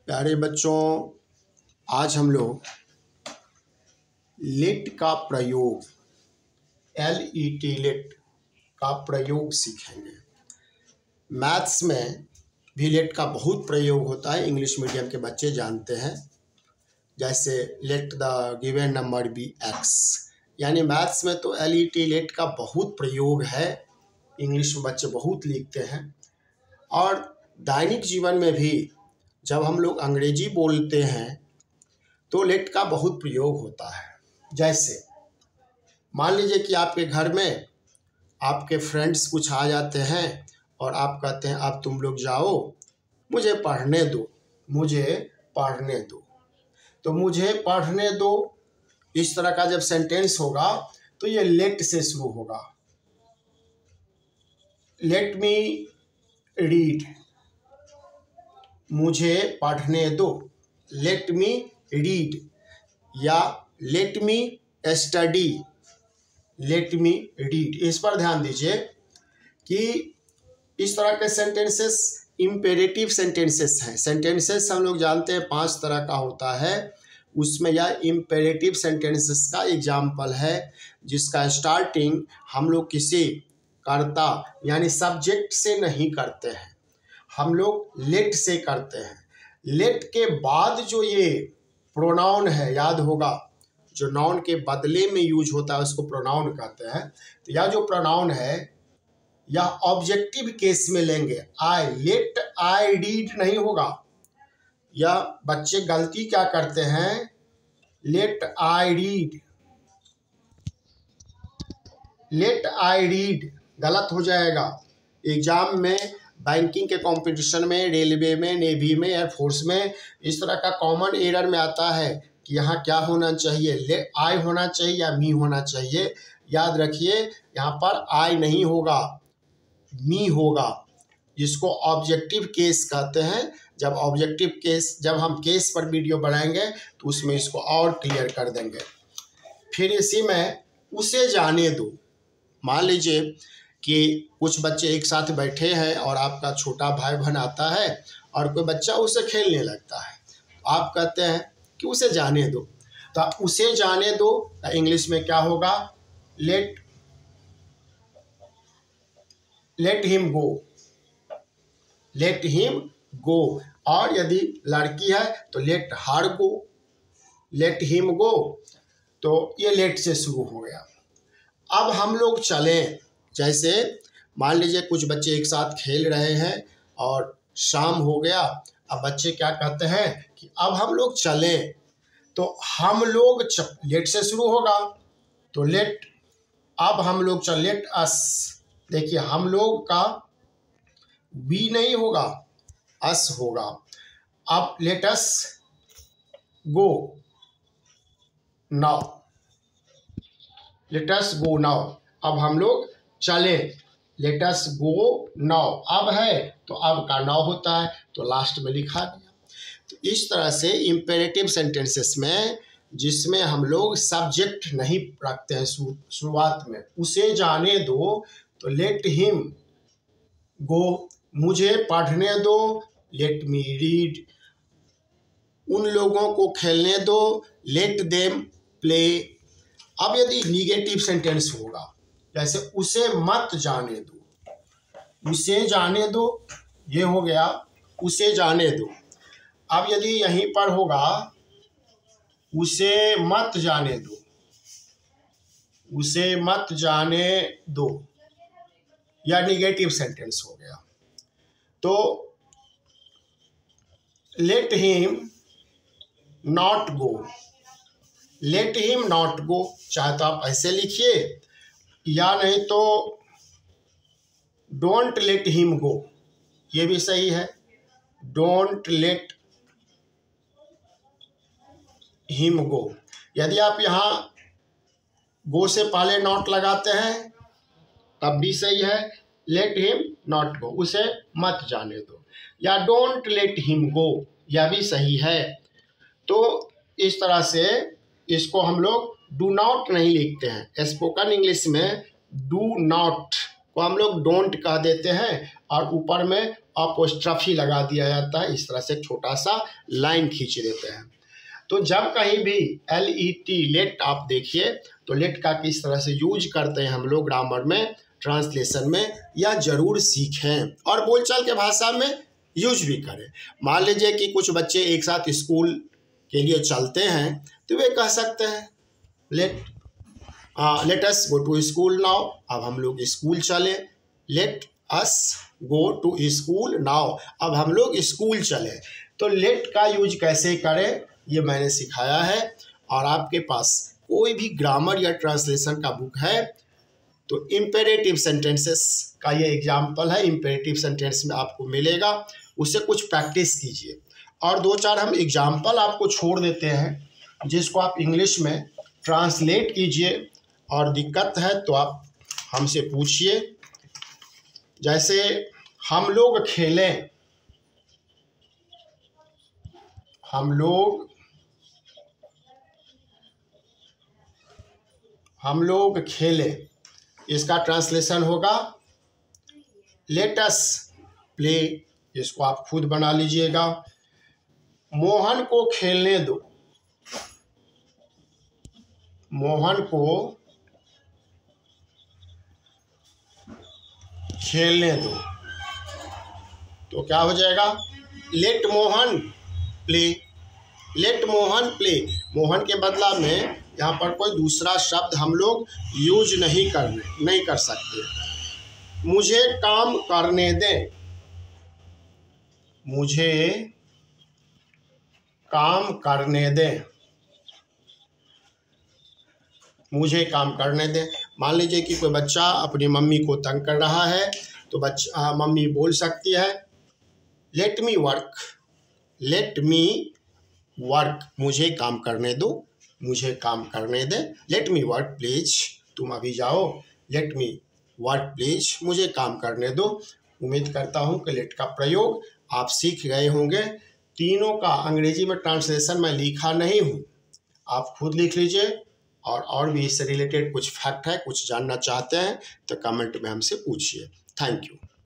प्यारे बच्चों, आज हम लोग लेट का प्रयोग LET लेट का प्रयोग सीखेंगे। मैथ्स में भी लेट का बहुत प्रयोग होता है, इंग्लिश मीडियम के बच्चे जानते हैं। जैसे let the given number be X, यानी मैथ्स में तो LET लेट का बहुत प्रयोग है, इंग्लिश में बच्चे बहुत लिखते हैं। और दैनिक जीवन में भी जब हम लोग अंग्रेजी बोलते हैं तो लेट का बहुत प्रयोग होता है। जैसे मान लीजिए कि आपके घर में आपके फ्रेंड्स कुछ आ जाते हैं और आप कहते हैं अब तुम लोग जाओ, मुझे पढ़ने दो, मुझे पढ़ने दो। तो मुझे पढ़ने दो, इस तरह का जब सेंटेंस होगा तो ये लेट से शुरू होगा। लेट मी रीड, मुझे पढ़ने दो। लेट मी रीड या let me study, let me read. इस पर ध्यान दीजिए कि इस तरह के सेंटेंसेस इम्पेरेटिव सेंटेंसेस हैं। सेंटेंसेस हम लोग जानते हैं 5 तरह का होता है, उसमें यह इम्पेरेटिव सेंटेंसेस का एग्जाम्पल है, जिसका स्टार्टिंग हम लोग किसी कर्ता यानी सब्जेक्ट से नहीं करते हैं, हम लोग लेट से करते हैं। लेट के बाद जो ये प्रोनाउन है, याद होगा, जो नाउन के बदले में यूज होता है उसको प्रोनाउन कहते हैं। तो यह जो प्रोनाउन है यह ऑब्जेक्टिव केस में लेंगे। आई, लेट आई रीड नहीं होगा। यह बच्चे गलती क्या करते हैं, let I read, let I read गलत हो जाएगा। एग्जाम में, बैंकिंग के कंपटीशन में, रेलवे में, नेवी में, एयरफोर्स में इस तरह का कॉमन एरर में आता है कि यहाँ क्या होना चाहिए, ले आई होना चाहिए या मी होना चाहिए। याद रखिए यहाँ पर आई नहीं होगा, मी होगा, जिसको ऑब्जेक्टिव केस कहते हैं। जब ऑब्जेक्टिव केस, जब हम केस पर वीडियो बनाएंगे तो उसमें इसको और क्लियर कर देंगे। फिर इसी में उसे जाने दो। मान लीजिए कि कुछ बच्चे एक साथ बैठे हैं और आपका छोटा भाई बहन आता है और कोई बच्चा उससे खेलने लगता है, आप कहते हैं कि उसे जाने दो। तो उसे जाने दो इंग्लिश में क्या होगा, let him go, let him go. और यदि लड़की है तो लेट हर गो, लेट हिम गो। तो ये लेट से शुरू हो गया। अब हम लोग चलें। जैसे मान लीजिए कुछ बच्चे एक साथ खेल रहे हैं और शाम हो गया, अब बच्चे क्या कहते हैं कि अब हम लोग चलें। तो हम लोग लेट से शुरू होगा, तो लेट, अब हम लोग चल, लेट अस। देखिए हम लोग का वी नहीं होगा, अस होगा। अब late us go now, late us go now, अब हम लोग चले। लेट अस गो नाउ, अब है तो अब का नाउ होता है, तो लास्ट में लिखा गया। तो इस तरह से इम्पेरेटिव सेंटेंसेस में, जिसमें हम लोग सब्जेक्ट नहीं रखते हैं शुरुआत में, उसे जाने दो तो लेट हिम गो, मुझे पढ़ने दो, लेट मी रीड, उन लोगों को खेलने दो, लेट देम प्ले। अब यदि निगेटिव सेंटेंस होगा, जैसे उसे मत जाने दो, उसे जाने दो, ये हो गया उसे जाने दो। अब यदि यहीं पर होगा उसे मत जाने दो, उसे मत जाने दो, या निगेटिव सेंटेंस हो गया। तो let him not go, let him not go, चाहे तो आप ऐसे लिखिए या नहीं तो डोंट लेट हिम गो, ये भी सही है। Don't let him go. यदि आप यहाँ गो से पहले नॉट लगाते हैं तब भी सही है। लेट हिम नॉट गो, उसे मत जाने दो, या डोंट लेट हिम गो, यह भी सही है। तो इस तरह से इसको हम लोग डू नॉट नहीं लिखते हैं। स्पोकन इंग्लिश में डू नॉट को हम लोग डोंट कह देते हैं और ऊपर में अपोस्ट्रफी लगा दिया जाता है, इस तरह से छोटा सा लाइन खींच देते हैं। तो जब कहीं भी LET लेट आप देखिए तो लेट का किस तरह से यूज करते हैं हम लोग ग्रामर में, ट्रांसलेशन में, या जरूर सीखें और बोलचाल के भाषा में यूज भी करें। मान लीजिए कि कुछ बच्चे एक साथ स्कूल के लिए चलते हैं तो वे कह सकते हैं let us go to school now, अब हम लोग स्कूल चले। Let us go to school now, अब हम लोग स्कूल चले। तो लेट का यूज कैसे करें ये मैंने सिखाया है। और आपके पास कोई भी ग्रामर या ट्रांसलेशन का बुक है तो इम्पेरेटिव सेंटेंसेस का ये एग्जाम्पल है, इम्पेरेटिव सेंटेंस में आपको मिलेगा, उससे कुछ प्रैक्टिस कीजिए। और 2-4 हम एग्जाम्पल आपको छोड़ देते हैं जिसको आप इंग्लिश में ट्रांसलेट कीजिए, और दिक्कत है तो आप हमसे पूछिए। जैसे हम लोग खेलें, हम लोग खेलें, इसका ट्रांसलेशन होगा लेट अस प्ले, इसको आप खुद बना लीजिएगा। मोहन को खेलने दो, मोहन को खेलने दो, तो क्या हो जाएगा let Mohan play, let Mohan play. Mohan के बदला में यहाँ पर कोई दूसरा शब्द हम लोग यूज नहीं कर सकते। मुझे काम करने दें, मुझे काम करने दें, मुझे काम करने दें। मान लीजिए कि कोई बच्चा अपनी मम्मी को तंग कर रहा है तो मम्मी बोल सकती है let me work, let me work, मुझे काम करने दो, मुझे काम करने दे। लेट मी वर्क प्लीज, तुम अभी जाओ, लेट मी वर्क प्लीज, मुझे काम करने दो। उम्मीद करता हूँ कि लेट का प्रयोग आप सीख गए होंगे। तीनों का अंग्रेजी में ट्रांसलेशन मैं लिखा नहीं हूँ, आप खुद लिख लीजिए। और भी इससे रिलेटेड कुछ फैक्ट है, कुछ जानना चाहते हैं तो कमेंट में हमसे पूछिए। Thank you.